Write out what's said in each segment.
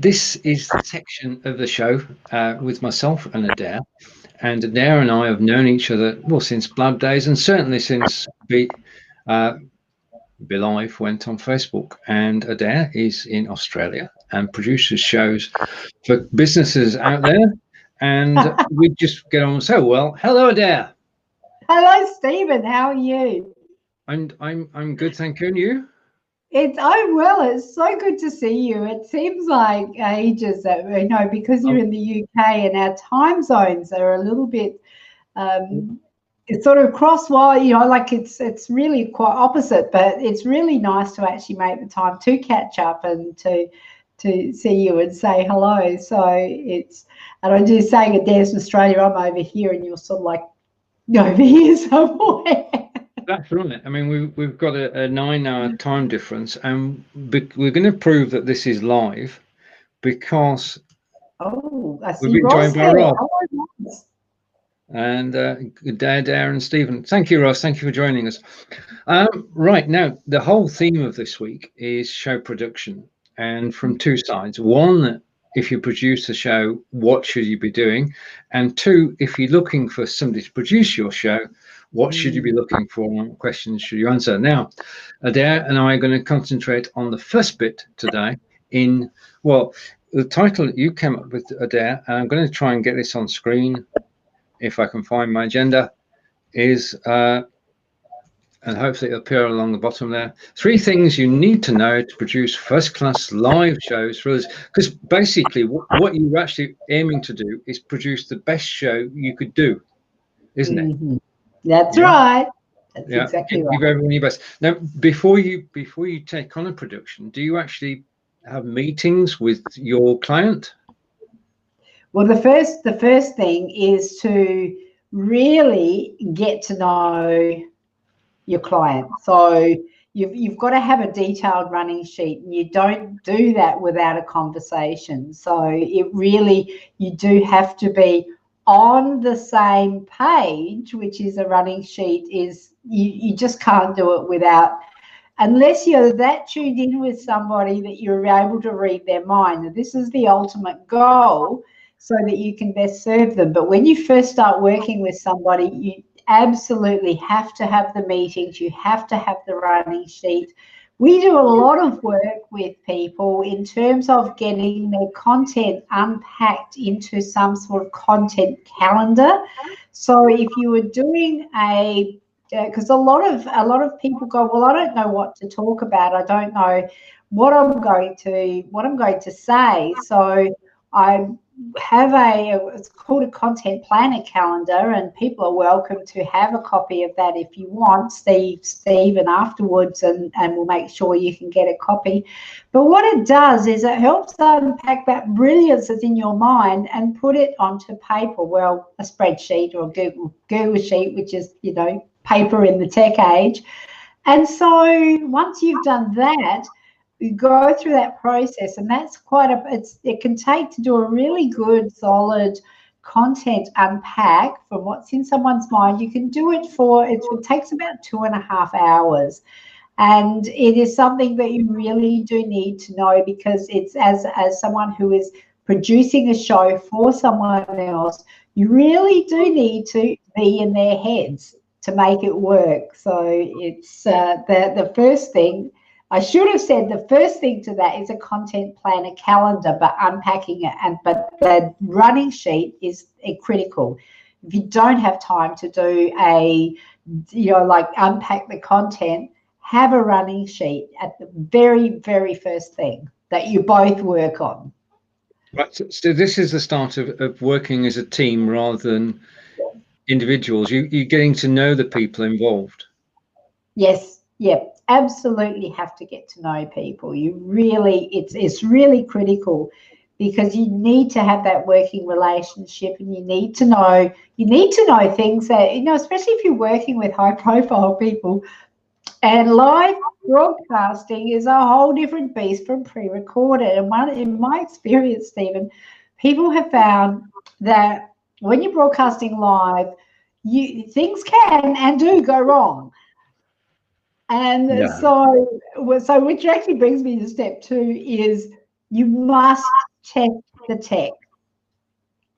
this is the section of the show with myself and Adaire. And Adaire and I have known each other, well, since Blood Days, and certainly since Be.Live went on Facebook. And Adaire is in Australia and produces shows for businesses out there. And we just get on so well. Hello, Adaire. Hello, Stephen. How are you? I'm good, thank you. And you? I'm well. It's so good to see you. It seems like ages that because you're in the UK and our time zones are a little bit it's sort of crosswise, like it's really quite opposite, but it's really nice to actually make the time to catch up and to see you and say hello. So and I'm just saying Adaire's in Australia, I'm over here, and you're sort of like over here somewhere. That's right. I mean, we've got a 9-hour time difference, and we're going to prove that this is live because I see we've been Ross joined by there. Ross. Hello, Ross. And Adaire and Stephen. Thank you, Ross. Thank you for joining us. Right now, the whole theme of this week is show production, and from two sides. One, if you produce a show, what should you be doing? And two, if you're looking for somebody to produce your show, what should you be looking for? And what questions should you answer? Now, Adaire and I are going to concentrate on the first bit today. The title that you came up with, Adaire, and I'm going to try and get this on screen if I can find my agenda, is and hopefully it'll appear along the bottom there. 3 things you need to know to produce first-class live shows for us. Because basically, what you're actually aiming to do is produce the best show you could do, isn't it? That's right. That's exactly right. Give everyone your best. Now, before you take on a production, do you actually have meetings with your client? Well, the first thing is to really get to know your client. So you've got to have a detailed running sheet, and you don't do that without a conversation. So you do have to be on the same page, which is a running sheet. You just can't do it without, unless you're that tuned in with somebody that you're able to read their mind. And this is the ultimate goal, so that you can best serve them. But when you first start working with somebody, you absolutely have to have the meetings. You have to have the running sheet. We do a lot of work with people in terms of getting their content unpacked into some sort of content calendar. So if you were doing because a lot of people go, well, I don't know what to talk about. I don't know what I'm going to say. So I have it's called a content planner calendar, and people are welcome to have a copy of that if you want, Stephen, afterwards, and we'll make sure you can get a copy. But what it does is it helps unpack that brilliance that's in your mind and put it onto paper. Well, a spreadsheet or a Google sheet, which is, paper in the tech age. And so once you've done that, you go through that process, and that's it can take to do a really good, solid content unpack from what's in someone's mind. You can do it it takes about 2.5 hours. And it is something that you really do need to know, because it's as someone who is producing a show for someone else, you really do need to be in their heads to make it work. So it's the first thing. I should have said the first thing to that is a content planner calendar, but unpacking it. But the running sheet is critical. If you don't have time to do unpack the content, have a running sheet at the very, very first thing that you both work on. Right. So this is the start of working as a team rather than individuals. You're getting to know the people involved. Yes. Yep. Absolutely have to get to know people. It's really critical, because you need to have that working relationship, and you need to know things that, especially if you're working with high profile people. And live broadcasting is a whole different beast from pre-recorded. And in my experience, Stephen, people have found that when you're broadcasting live, things can and do go wrong. And so which actually brings me to step 2 is you must test the tech.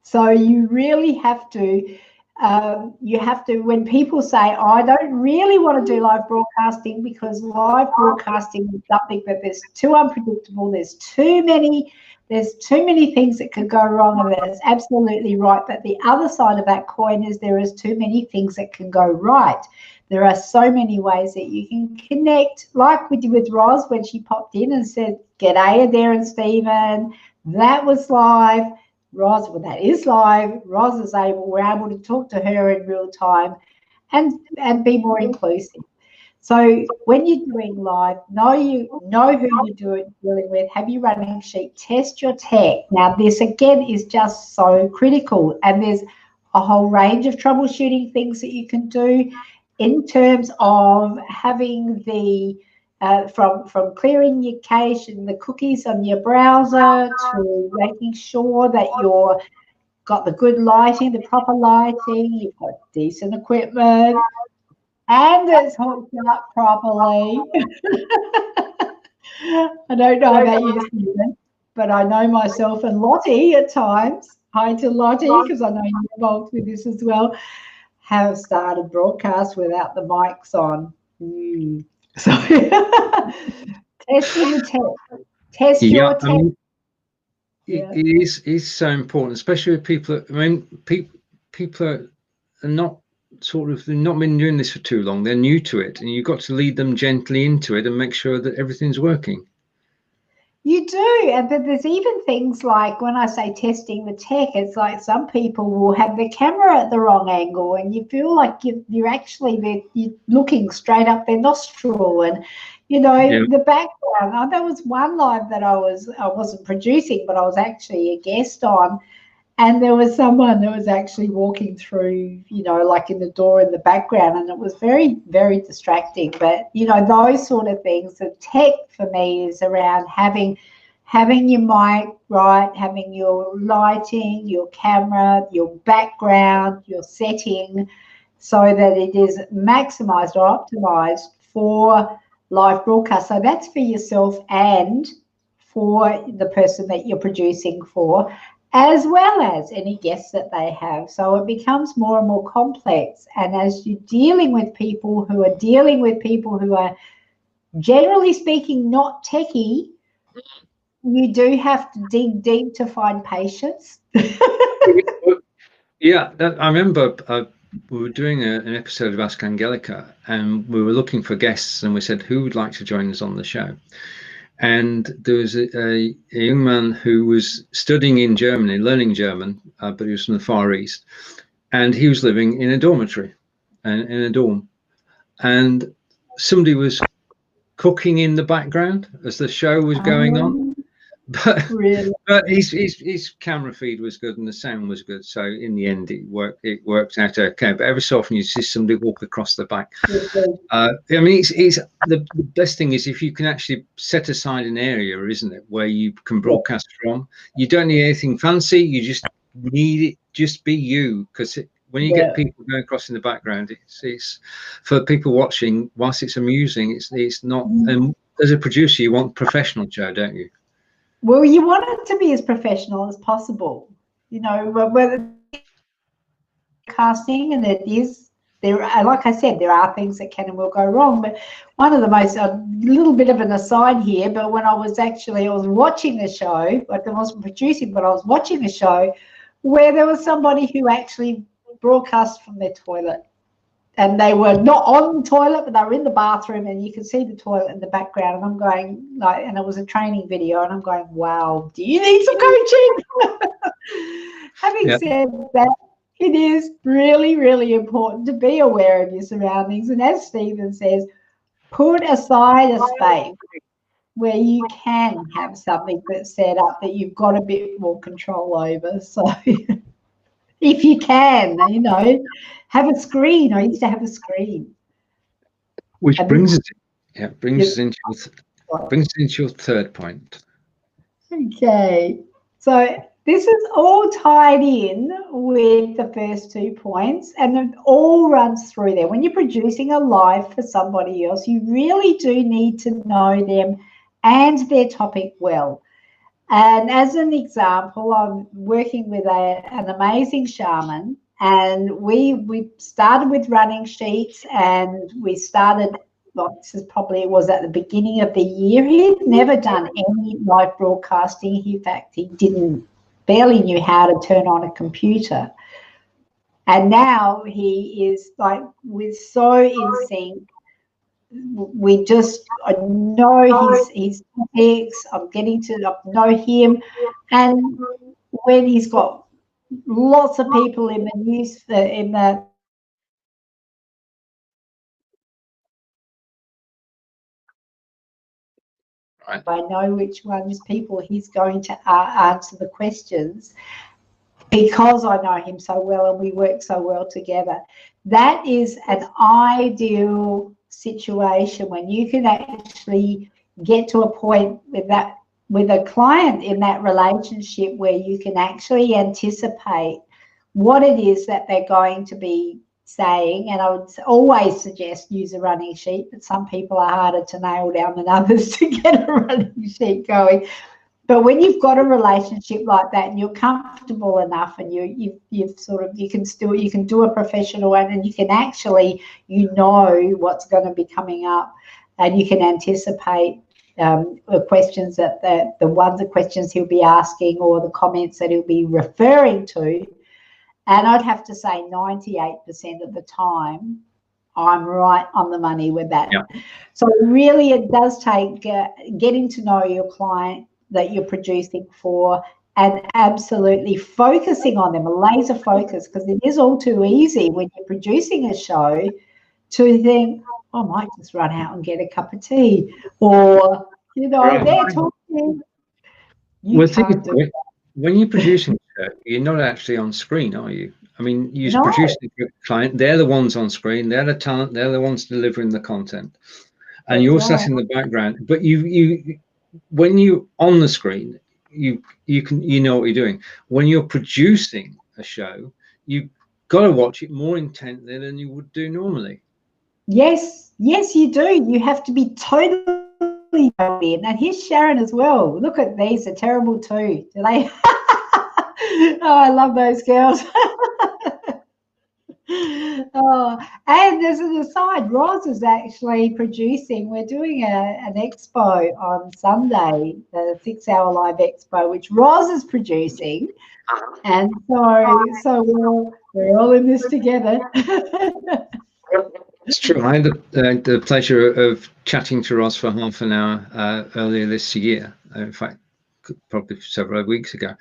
So you really have to, when people say, oh, I don't really want to do live broadcasting because live broadcasting is something that there's too unpredictable, there's too many things that could go wrong, and that's absolutely right. But the other side of that coin is there is too many things that can go right. There are so many ways that you can connect, like we did with Roz when she popped in and said, "G'day, Adaire and Stephen." That was live. Roz, well, that is live. Roz is we're able to talk to her in real time and be more inclusive. So when you're doing live, know who you're dealing with, have your running sheet, test your tech. Now, this again is just so critical, and there's a whole range of troubleshooting things that you can do in terms of having the from clearing your cache and the cookies on your browser to making sure that you're got the good lighting, the proper lighting, you've got decent equipment, and it's hooked up properly. I don't know about you, Stephen, but I know myself and Lottie at times. Hi to Lottie, because I know you're involved with this as well, have started broadcasts without the mics on. So testing the tech. Test your tech. It is so important, especially with people. I mean, people are not they've not been doing this for too long. They're new to it, and you've got to lead them gently into it and make sure that everything's working. You do, but there's even things like when I say testing the tech, it's like some people will have their camera at the wrong angle, and you feel like you're actually you're looking straight up their nostril, and the background. There was one live that I wasn't producing, but I was actually a guest on. And there was someone that was actually walking through, like in the door in the background, and it was very, very distracting. But, those sort of things, the tech for me is around having your mic right, having your lighting, your camera, your background, your setting, so that it is maximized or optimized for live broadcast. So that's for yourself and for the person that you're producing for, as well as any guests that they have. So it becomes more and more complex. And as you're dealing with people who are generally speaking not techie, you do have to dig deep to find patience. Yeah, I remember we were doing an episode of Ask Angelica, and we were looking for guests, and we said, who would like to join us on the show? And there was a young man who was studying in Germany, learning German, but he was from the Far East, and he was living in a dormitory, and in a dorm, and somebody was cooking in the background as the show was going on. But really? But his camera feed was good and the sound was good, so in the end it worked out okay. But every so often you see somebody walk across the back. I mean, it's the best thing is if you can actually set aside an area, isn't it, where you can broadcast from. You don't need anything fancy. You just need it. Just be you, because when you get people going across in the background, it's for people watching. Whilst it's amusing, it's not. And as a producer, you want professional show, don't you? Well, you want it to be as professional as possible, whether casting, and like I said, there are things that can and will go wrong. But one of the most, a little bit of an aside here, but when I was watching a show, like I wasn't producing, but I was watching a show where there was somebody who actually broadcast from their toilet. And they were not on the toilet, but they were in the bathroom, and you could see the toilet in the background. And I'm going, and it was a training video, and I'm going, wow, do you need some coaching? Having said that, it is really, really important to be aware of your surroundings. And as Stephen says, put aside a space where you can have something that's set up that you've got a bit more control over. So if you can, have a screen. I used to have a screen. Which brings us into your third point. Okay. So this is all tied in with the first 2 points, and it all runs through there. When you're producing a live for somebody else, you really do need to know them and their topic well. And as an example, I'm working with an amazing shaman, and we started with running sheets, and we started, well, this is probably, it was at the beginning of the year. He'd never done any live broadcasting. In fact, he barely knew how to turn on a computer. And now he is like, we're so in sync. We just, I know his topics. I'm getting to know him, and when he's got lots of people in the news in the Right. I know which ones people he's going to answer the questions, because I know him so well and we work so well together. That is an ideal situation when you can actually get to a point with that, with a client in that relationship, where you can actually anticipate what it is that they're going to be saying. And I would always suggest use a running sheet, but some people are harder to nail down than others to get a running sheet going. But when you've got a relationship like that and you're comfortable enough, and you've sort of, you can do a professional one, and you can actually, what's going to be coming up, and you can anticipate the questions that the questions he'll be asking, or the comments that he'll be referring to. And I'd have to say 98% of the time, I'm right on the money with that. Yeah. So really, it does take getting to know your client that you're producing for, and absolutely focusing on them, a laser focus, because it is all too easy when you're producing a show to think, I might just run out and get a cup of tea, or, Right. they're talking. Well, when you're producing a show, you're not actually on screen, are you? I mean, you're producing for a client. They're the ones on screen. They're the talent. They're the ones delivering the content, and you're sat in the background. But you when you're on the screen, you know what you're doing. When you're producing a show, you've got to watch it more intently than you would do normally. Yes, you do. You have to be totally in. And here's Sharon as well. Look at these, they're terrible too. Do they? Oh, I love those girls. Oh, and there's an aside, Roz is actually producing, we're doing an expo on Sunday, the 6-hour live expo, which Roz is producing. And so we're all in this together. It's true. I had the pleasure of chatting to Ross for half an hour earlier this year. In fact, probably several weeks ago.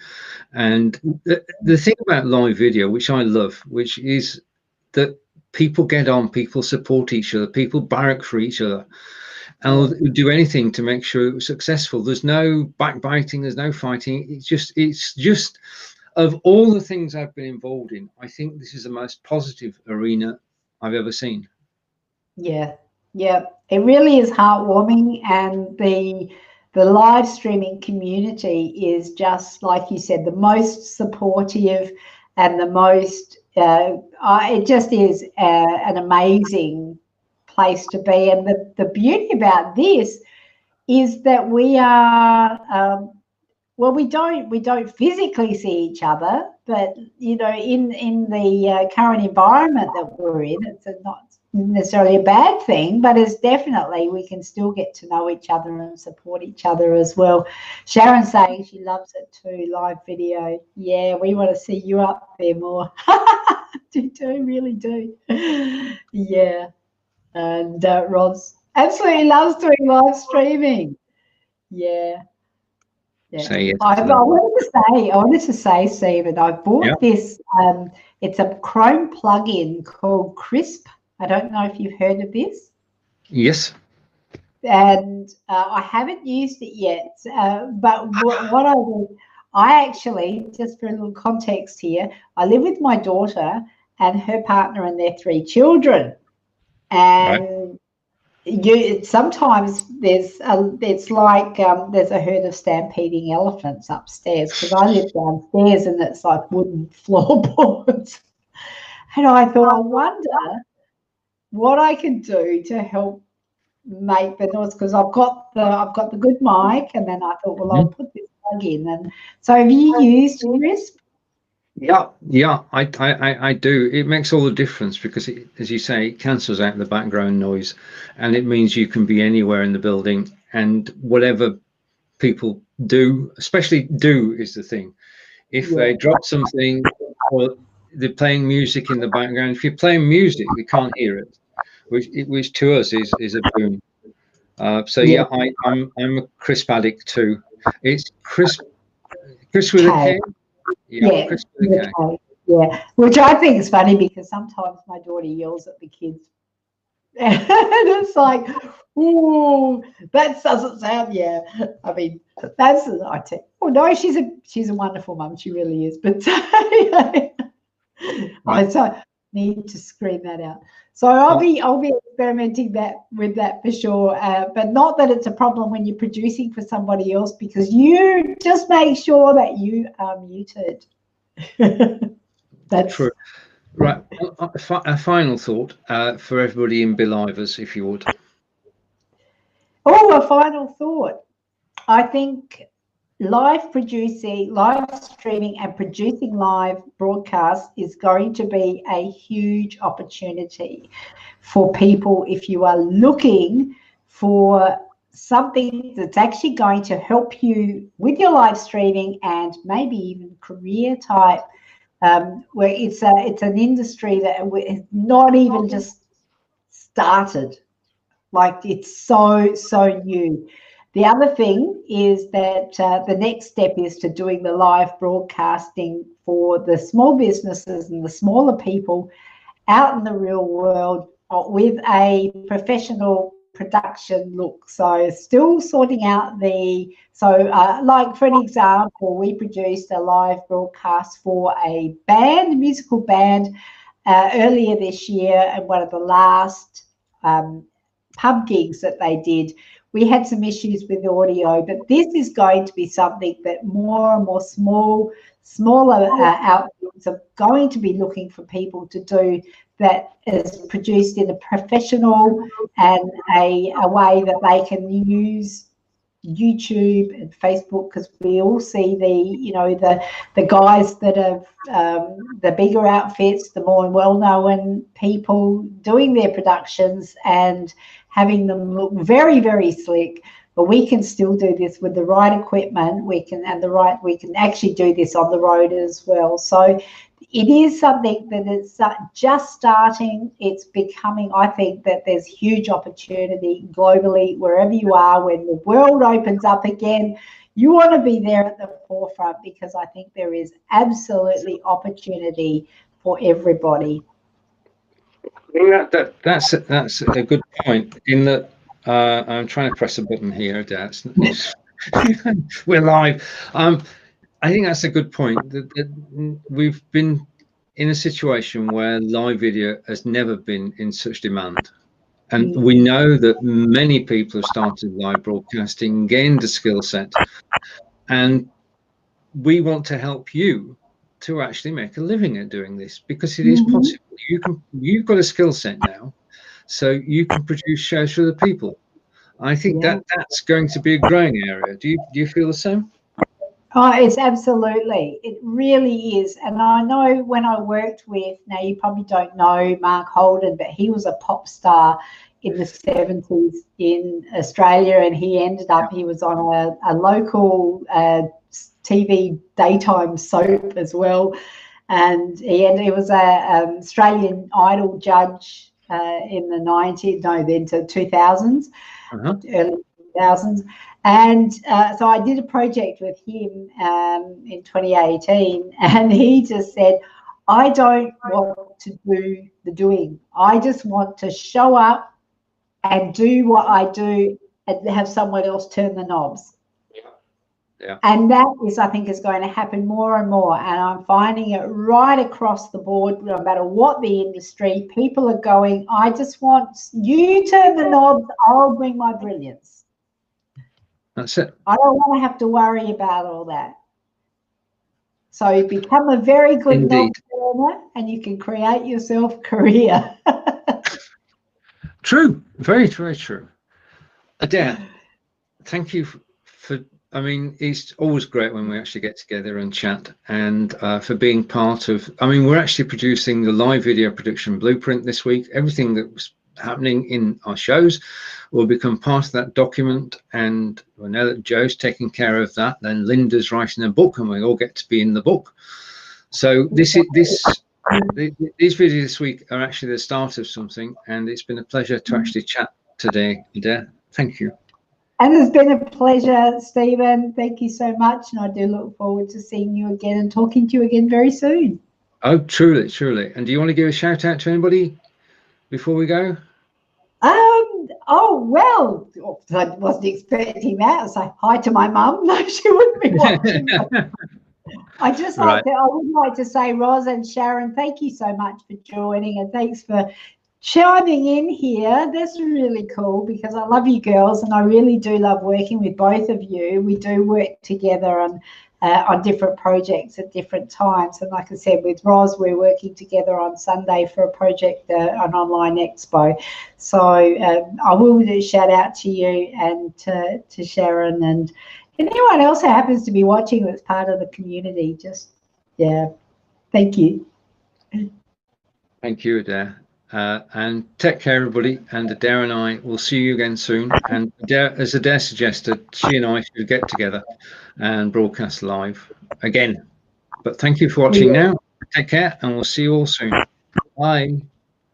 And the thing about live video, which I love, which is that people get on, people support each other, people barrack for each other, and do anything to make sure it was successful. There's no backbiting, there's no fighting. It's just of all the things I've been involved in, I think this is the most positive arena I've ever seen. Yeah, it really is heartwarming, and the live streaming community is, just like you said, the most supportive and the most it just is an amazing place to be. And the beauty about this is that we are well, we don't physically see each other, but in the current environment that we're in, it's not necessarily a bad thing, but it's definitely, we can still get to know each other and support each other as well. Sharon's saying she loves it too, live video. Yeah, we want to see you up there more. Really do. Yeah. And Roz absolutely loves doing live streaming. Yeah. Say yes. I wanted to say, Stephen, I bought this. It's a Chrome plugin called Crisp. I don't know if you've heard of this. Yes. And I haven't used it yet. But what I do, I actually, just for a little context here, I live with my daughter and her partner and their 3 children. And sometimes it's like there's a herd of stampeding elephants upstairs, because I live downstairs and it's like wooden floorboards. And I thought, I wonder what I can do to help make the noise, because I've got the good mic, and then I thought, well, I'll put this plug-in. And so have you used Crisp? Yeah, I do. It makes all the difference because, as you say, it cancels out the background noise, and it means you can be anywhere in the building, and whatever people do, especially do is the thing. If they drop something or they're playing music in the background, if you're playing music, we can't hear it, which to us is a boon. So yeah, I'm a crisp addict too. It's crisp with a K. K. Yeah, crisp with a K. Okay. Yeah, which I think is funny because sometimes my daughter yells at the kids, and it's like, "Ooh, that doesn't sound." Yeah, I mean, that's I tell. Oh no, she's a wonderful mum. She really is. But I so need to scream that out. So I'll be experimenting with that for sure. But not that it's a problem when you're producing for somebody else, because you just make sure that you are muted. That's True. Right. A final thought for everybody in Be.Livers, if you would. Oh, a final thought. I think live streaming and producing live broadcasts is going to be a huge opportunity for people if you are looking for something that's actually going to help you with your live streaming and maybe even career type, where it's an industry that is not even just started. Like, it's so new. The other thing is that the next step is to doing the live broadcasting for the small businesses and the smaller people out in the real world with a professional production look. So still sorting out like for an example, we produced a live broadcast for a musical band, earlier this year, and one of the last pub gigs that they did, we had some issues with audio, but this is going to be something that more and more smaller outfits are going to be looking for people to do, that is produced in a professional and a way that they can use YouTube and Facebook, because we all see the guys that have the bigger outfits, the more well-known people doing their productions and having them look very, very slick. But we can still do this with the right equipment. We can actually do this on the road as well. So it is something that is just starting. It's becoming, I think that there's huge opportunity globally, wherever you are. When the world opens up again, you want to be there at the forefront, because I think there is absolutely opportunity for everybody. That's a good point. In that, I'm trying to press a button here, Dad. We're live. I think that's a good point. That we've been in a situation where live video has never been in such demand, and we know that many people have started live broadcasting, gained a skill set, and we want to help you to actually make a living at doing this, because it is possible. You've got a skill set now, so you can produce shows for the people. I think that's going to be a growing area. Do you feel the same? Oh, it's absolutely, it really is. And I know when I worked with, now you probably don't know Mark Holden, but he was a pop star in the 70s in Australia, and he was on a local TV daytime soap as well. And he was a Australian Idol judge in the 90s, no, then to 2000s, early 2000s. And so I did a project with him in 2018, and he just said, I don't want to do the doing. I just want to show up and do what I do and have someone else turn the knobs. Yeah. And that I think, is going to happen more and more. And I'm finding it right across the board, no matter what the industry, people are going, I just want you turn the knobs, I'll bring my brilliance. That's it. I don't want to have to worry about all that. So you become a very good knob turner, and you can create yourself a career. True. Very, very true. Adaire, thank you for I mean, it's always great when we actually get together and chat, and for being part of, I mean, we're actually producing the live video production blueprint this week. Everything that was happening in our shows will become part of that document, and we know that Joe's taking care of that. Then Linda's writing a book, and we all get to be in the book. So these videos this week are actually the start of something, and it's been a pleasure to actually chat today, Adaire. Thank you. And it's been a pleasure, Stephen. Thank you so much. And I do look forward to seeing you again and talking to you again very soon. Oh, truly, truly. And do you want to give a shout out to anybody before we go? Oh, well, I wasn't expecting that. I say hi to my mum. No, she wouldn't be watching. I would like to say, Roz and Sharon, thank you so much for joining, and thanks for chiming in here. That's really cool, because I love you girls, and I really do love working with both of you. We do work together on different projects at different times, and like I said, with Roz, we're working together on Sunday for a project, an online expo. So I will do a shout out to you and to Sharon and anyone else who happens to be watching that's part of the community. Just, yeah, thank you. Thank you, Adaire. And take care, everybody. And Adaire and I will see you again soon. And Adaire, as Adaire suggested, she and I should get together and broadcast live again. But thank you for watching now. Take care, and we'll see you all soon. Bye.